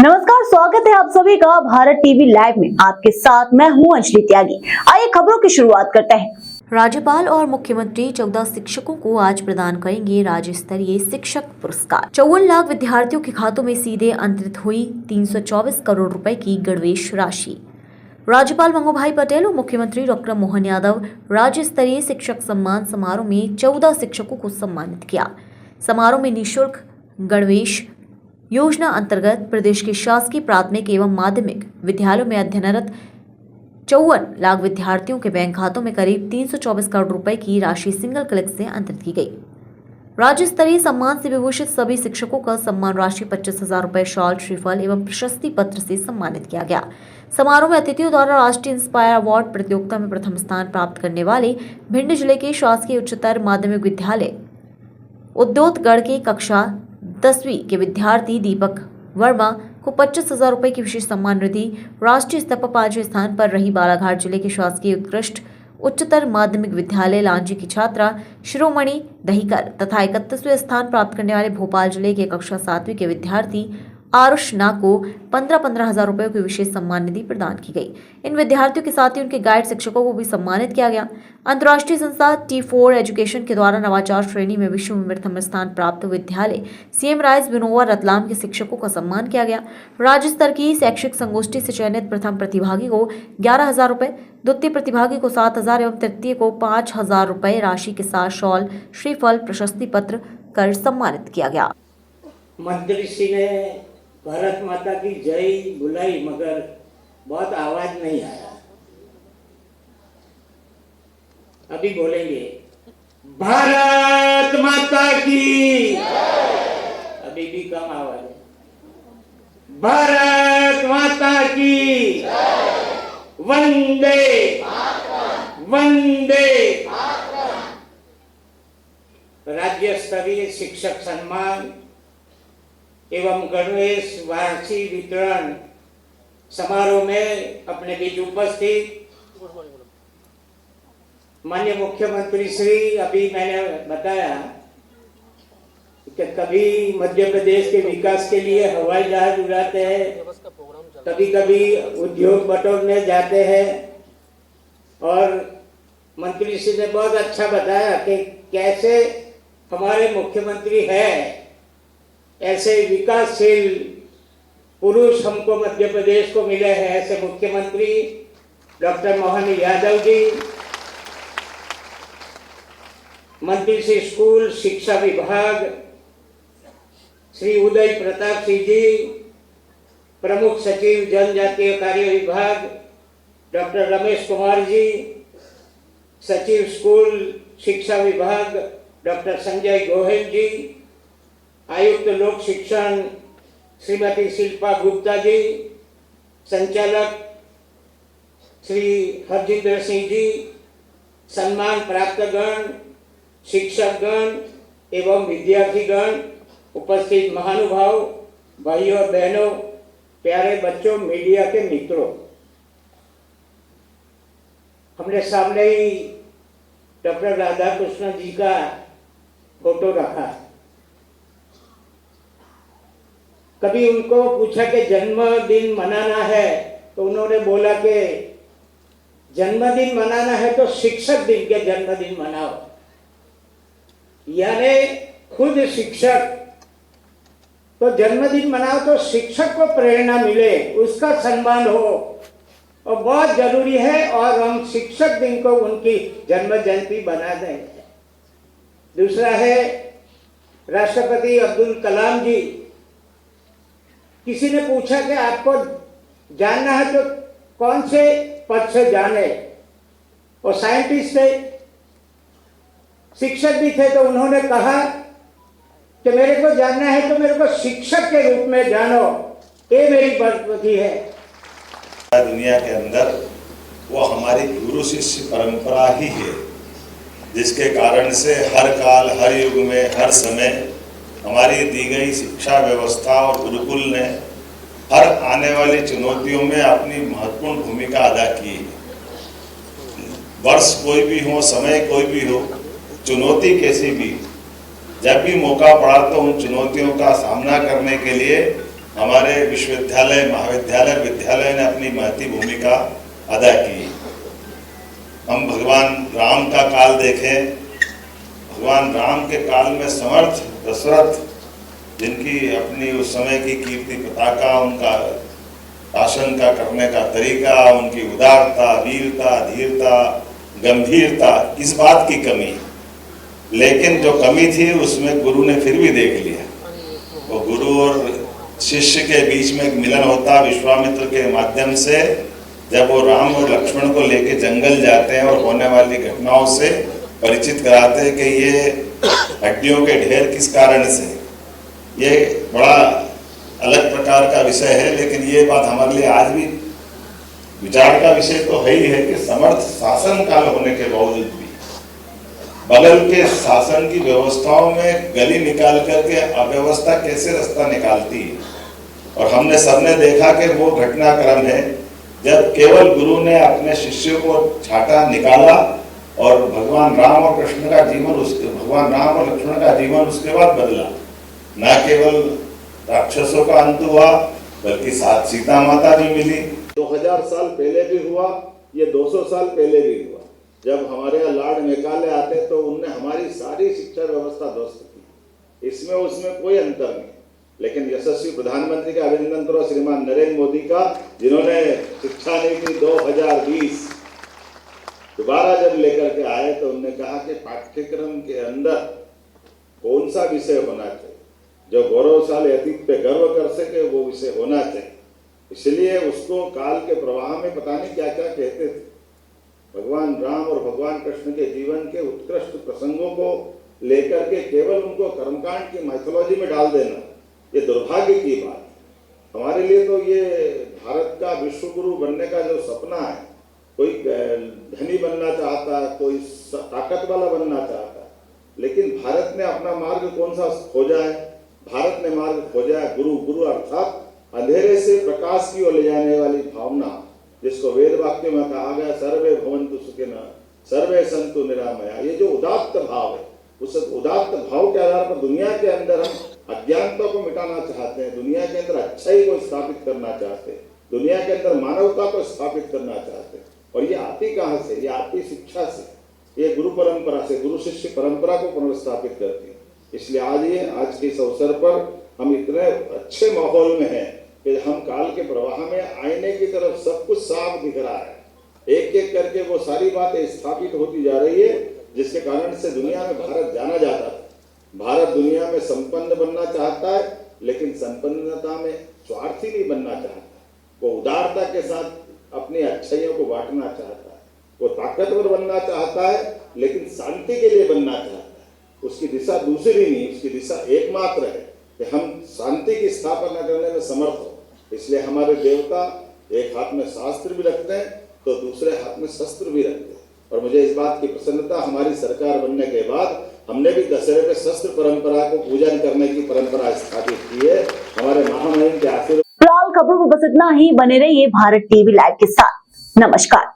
नमस्कार, स्वागत है आप सभी का भारत टीवी लाइव में। आपके साथ मैं हूं अंजलि त्यागी। आइए खबरों की शुरुआत करते हैं। राज्यपाल और मुख्यमंत्री 14 शिक्षकों को आज प्रदान करेंगे राज्य स्तरीय शिक्षक पुरस्कार। 54 लाख विद्यार्थियों के खातों में सीधे अंतरित हुई 324 करोड़ रुपए की गणवेश राशि। राज्यपाल मंगूभाई पटेल और मुख्यमंत्री डॉक्टर मोहन यादव राज्य स्तरीय शिक्षक सम्मान समारोह में 14 शिक्षकों को सम्मानित किया। समारोह में निःशुल्क गणवेश योजना अंतर्गत प्रदेश के शासकीय प्राथमिक एवं माध्यमिक विद्यालयों में अध्ययनरत 54 लाख विद्यार्थियों के बैंक खातों में करीब 324 करोड़ रुपए की राशि सिंगल क्लिक से अंतरित की गई। राज्य स्तरीय सम्मान से विभूषित सभी शिक्षकों का सम्मान राशि 25,000 रुपए शॉल, श्रीफल एवं प्रशस्ति पत्र से सम्मानित किया गया। समारोह में अतिथियों द्वारा राष्ट्रीय इंस्पायर अवार्ड प्रतियोगिता में प्रथम स्थान प्राप्त करने वाले भिंड जिले के शासकीय उच्चतर माध्यमिक विद्यालय उद्योतगढ़ के कक्षा 10वीं के विद्यार्थी दीपक वर्मा को 25,000 रुपए की विशेष सम्मान निधि, राष्ट्रीय स्तर पर 5वें स्थान पर रही बालाघाट जिले के शासकीय उत्कृष्ट उच्चतर माध्यमिक विद्यालय लांजी की छात्रा शिरोमणि दहीकर तथा 31वें स्थान प्राप्त करने वाले भोपाल जिले के कक्षा 7वीं के विद्यार्थी आरुष ना को 15,000 रुपए की विशेष सम्मान निधि प्रदान की गई। इन विद्यार्थियों के साथ ही उनके गाइड शिक्षकों को भी सम्मानित किया गया। अंतर्राष्ट्रीय संस्था T4 एजुकेशन के द्वारा नवाचार श्रेणी में विश्व में प्रथम स्थान प्राप्त विद्यालय CM राइस बिनोवा रतलाम के शिक्षकों का सम्मान किया गया। राज्य स्तर की शैक्षिक संगोष्ठी से चयनित प्रथम प्रतिभागी को 11,000 रुपए, द्वितीय प्रतिभागी को 7,000 एवं तृतीय को 5,000 रुपए राशि के साथ शॉल, श्रीफल, प्रशस्ति पत्र कर सम्मानित किया गया। मंत्री श्री ने भारत माता की जय बुलाई मगर बहुत आवाज नहीं आया। अभी बोलेंगे भारत माता की, अभी भी कम आवाज है। भारत माता की वंदे वंदे। राज्य स्तरीय शिक्षक सम्मान एवं गणवेश वार्षिक वितरण समारोह में अपने बीच उपस्थित माननीय मुख्यमंत्री श्री, अभी मैंने बताया कि कभी मध्य प्रदेश के विकास के लिए हवाई जहाज उड़ाते हैं, कभी कभी उद्योग बटोरने जाते हैं और मंत्री श्री ने बहुत अच्छा बताया कि कैसे हमारे मुख्यमंत्री है, ऐसे विकासशील पुरुष हमको मध्य प्रदेश को मिले हैं। ऐसे मुख्यमंत्री डॉक्टर मोहन यादव जी, मंत्री श्री स्कूल शिक्षा विभाग श्री उदय प्रताप सिंह जी, प्रमुख सचिव जनजातीय कार्य विभाग डॉक्टर रमेश कुमार जी, सचिव स्कूल शिक्षा विभाग डॉक्टर संजय गोयल जी, आयुक्त लोक शिक्षण श्रीमती शिल्पा गुप्ता जी, संचालक श्री हरजिंदर सिंह जी, सम्मान प्राप्त गण, शिक्षक गण एवं विद्यार्थीगण, उपस्थित महानुभाव, भाइयों और बहनों, प्यारे बच्चों, मीडिया के मित्रों, हमने सामने ही डॉक्टर राधाकृष्ण जी का फोटो रखा। कभी उनको पूछा कि जन्मदिन मनाना है तो उन्होंने बोला कि जन्मदिन मनाना है तो शिक्षक दिन के जन्मदिन मनाओ, यानी खुद शिक्षक तो जन्मदिन मनाओ तो शिक्षक को प्रेरणा मिले, उसका सम्मान हो और बहुत जरूरी है। और हम शिक्षक दिन को उनकी जन्म जयंती बना दें। दूसरा है राष्ट्रपति अब्दुल कलाम जी। किसी ने पूछा कि आपको जानना है तो कौन से पद से जाने, और साइंटिस्ट थे, शिक्षक भी थे, तो उन्होंने कहा कि मेरे को जानना है तो मेरे को शिक्षक के रूप में जानो, ये मेरी पद्धति है। दुनिया के अंदर वो हमारी गुरु शिष्य परंपरा ही है, जिसके कारण से हर काल, हर युग में, हर समय हमारी दी गई शिक्षा व्यवस्था और गुरुकुल ने हर आने वाली चुनौतियों में अपनी महत्वपूर्ण भूमिका अदा की है। वर्ष कोई भी हो, समय कोई भी हो, चुनौती कैसी भी, जब भी मौका पड़ा तो उन चुनौतियों का सामना करने के लिए हमारे विश्वविद्यालय, महाविद्यालय, विद्यालय ने अपनी महती भूमिका अदा की। हम भगवान राम का काल देखें, भगवान राम के काल में समर्थ दशरथ, जिनकी अपनी उस समय की कीर्ति पताका, उनका शासन का करने का तरीका, उनकी उदारता, वीरता, धीरता, गंभीरता, इस बात की कमी, लेकिन जो कमी थी उसमें गुरु ने फिर भी देख लिया। वो गुरु और शिष्य के बीच में एक मिलन होता विश्वामित्र के माध्यम से, जब वो राम और लक्ष्मण को लेके जंगल जाते हैं और होने वाली घटनाओं से परिचित कराते हैं कि ये हड्डियों के ढेर किस कारण से। ये बड़ा अलग प्रकार का विषय है, लेकिन ये बात हमारे लिए आज भी विचार का विषय तो है ही है कि समर्थ शासन काल होने के बावजूद भी बगल के शासन की व्यवस्थाओं में गली निकाल करके अव्यवस्था कैसे रास्ता निकालती है। और हमने सबने देखा कि वो घटनाक्रम है जब केवल गुरु ने अपने शिष्यों को छाटा, निकाला और भगवान राम और कृष्ण का जीवन, भगवान राम और लक्ष्मण का जीवन उसके बाद बदला। न केवल राक्षसों का अंत हुआ, बल्कि साथ सीता माता भी मिली। 2000 साल पहले भी हुआ, ये 200 साल पहले भी हुआ। जब हमारे यहाँ लॉर्ड मेकाले आते तो उनने हमारी सारी शिक्षा व्यवस्था ध्वस्त की, इसमें उसमें कोई अंतर नहीं। लेकिन यशस्वी प्रधानमंत्री का अभिनंदन करो श्रीमान नरेंद्र मोदी का, जिन्होंने शिक्षा नीति 2020 दोबारा जब लेकर के आए तो उन्होंने कहा कि पाठ्यक्रम के अंदर कौन सा विषय होना चाहिए, जो गौरवशाली अतीत पे गर्व कर सके वो विषय होना चाहिए। इसलिए उसको काल के प्रवाह में पता नहीं क्या क्या कहते थे। भगवान राम और भगवान कृष्ण के जीवन के उत्कृष्ट प्रसंगों को लेकर के केवल उनको कर्मकांड की माइथोलॉजी में डाल देना, ये दुर्भाग्य की बात है। हमारे लिए तो ये भारत का विश्व गुरु बनने का जो सपना है, कोई धनी बनना चाहता है, कोई ताकत वाला बनना चाहता है, लेकिन भारत ने अपना मार्ग कौन सा खोजा है? भारत ने मार्ग खोजा है गुरु। गुरु अर्थात अंधेरे से प्रकाश की ओर ले जाने वाली भावना, जिसको वेद वाक्य में कहा गया सर्वे भवन्तु सुखिनः सर्वे सन्तु निरामया। ये जो उदात्त भाव है, उस उदात्त भाव के आधार पर दुनिया के अंदर हम अज्ञानता को मिटाना चाहते हैं, दुनिया के अंदर अच्छाई को स्थापित करना चाहते हैं, दुनिया के अंदर मानवता को स्थापित करना चाहते हैं। और ये आती कहाँ से? ये आती शिक्षा से, ये गुरु परंपरा से, गुरु शिष्य परंपरा को पुनर्स्थापित करती है। इसलिए आज के इस अवसर पर हम इतने अच्छे माहौल में हैं कि हम काल के प्रवाह में आईने की तरफ सब कुछ साफ दिख रहा है। एक एक करके वो सारी बातें स्थापित होती जा रही है, जिसके कारण से दुनिया में भारत जाना जाता है। भारत दुनिया में संपन्न बनना चाहता है, लेकिन संपन्नता में स्वार्थी नहीं बनना चाहता। वो उदारता के साथ अपनी अच्छाइयों को बांटना चाहता है। वो ताकतवर बनना चाहता है, लेकिन शांति के लिए बनना चाहता है। उसकी दिशा दूसरी नहीं, उसकी दिशा एकमात्र है कि हम शांति की स्थापना करने में समर्थ हो। इसलिए हमारे देवता एक हाथ में शास्त्र भी रखते हैं तो दूसरे हाथ में शस्त्र भी रखते हैं। और मुझे इस बात की प्रसन्नता, हमारी सरकार बनने के बाद हमने भी दशहरे पे शस्त्र परंपरा को पूजन करने की परंपरा स्थापित की है। हमारे महामहिम के आशीर्वाद। फिलहाल खबरों में बस इतना ही। बने रहिए भारत टीवी लाइव के साथ। नमस्कार।